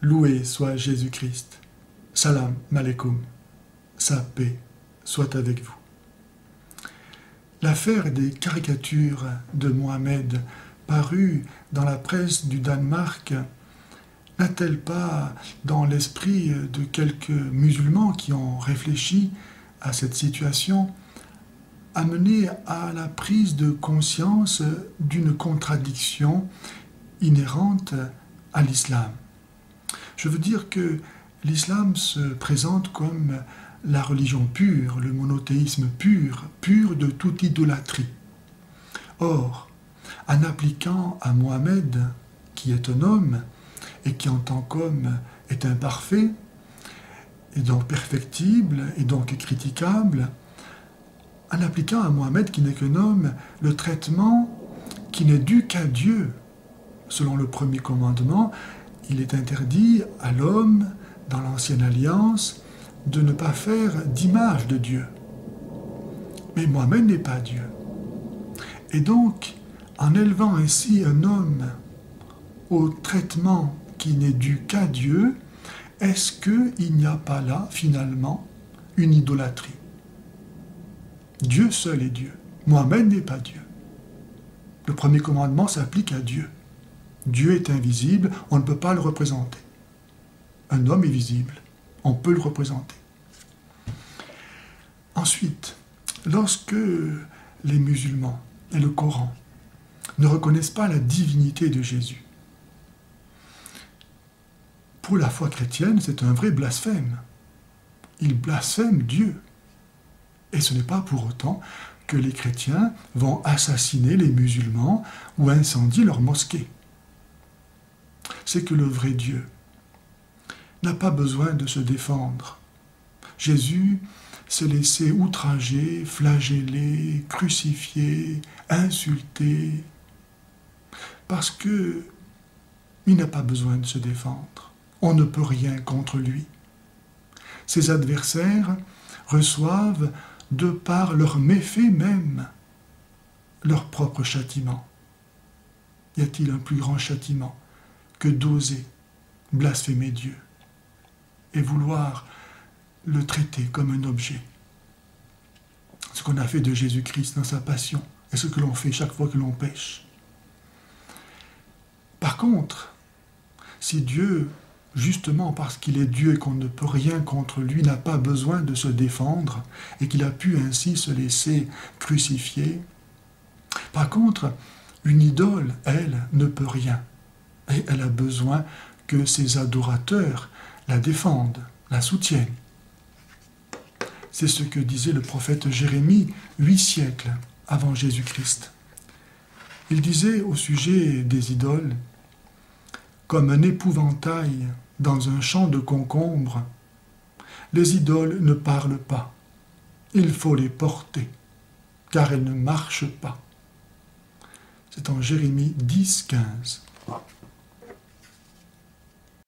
Loué soit Jésus-Christ. Salam alaikum. Sa paix soit avec vous. L'affaire des caricatures de Mohamed parues dans la presse du Danemark n'a-t-elle pas, dans l'esprit de quelques musulmans qui ont réfléchi à cette situation, amené à la prise de conscience d'une contradiction inhérente à l'islam? Je veux dire que l'islam se présente comme la religion pure, le monothéisme pur, pur de toute idolâtrie. Or, en appliquant à Mohamed, qui est un homme, et qui en tant qu'homme est imparfait, et donc perfectible, et donc critiquable, en appliquant à Mohamed, qui n'est qu'un homme, le traitement qui n'est dû qu'à Dieu. Selon le premier commandement, il est interdit à l'homme, dans l'ancienne alliance, de ne pas faire d'image de Dieu. Mais Mohamed n'est pas Dieu. Et donc, en élevant ainsi un homme au traitement qui n'est dû qu'à Dieu, est-ce qu'il n'y a pas là, finalement, une idolâtrie? Dieu seul est Dieu. Mohamed n'est pas Dieu. Le premier commandement s'applique à Dieu. Dieu est invisible, on ne peut pas le représenter. Un homme est visible, on peut le représenter. Ensuite, lorsque les musulmans et le Coran ne reconnaissent pas la divinité de Jésus, pour la foi chrétienne, c'est un vrai blasphème. Ils blasphèment Dieu. Et ce n'est pas pour autant que les chrétiens vont assassiner les musulmans ou incendier leur mosquée. C'est que le vrai Dieu n'a pas besoin de se défendre. Jésus s'est laissé outrager, flageller, crucifier, insulter, parce que il n'a pas besoin de se défendre. On ne peut rien contre lui. Ses adversaires reçoivent, de par leurs méfaits même, leur propre châtiment. Y a-t-il un plus grand châtiment que d'oser blasphémer Dieu et vouloir le traiter comme un objet? Ce qu'on a fait de Jésus-Christ dans sa passion et ce que l'on fait chaque fois que l'on pêche. Par contre, si Dieu, justement parce qu'il est Dieu et qu'on ne peut rien contre lui, n'a pas besoin de se défendre et qu'il a pu ainsi se laisser crucifier, par contre, une idole, elle, ne peut rien. Et elle a besoin que ses adorateurs la défendent, la soutiennent. C'est ce que disait le prophète Jérémie 8 siècles avant Jésus-Christ. Il disait au sujet des idoles, « Comme un épouvantail dans un champ de concombres, les idoles ne parlent pas. Il faut les porter, car elles ne marchent pas. » C'est en Jérémie 10, 15.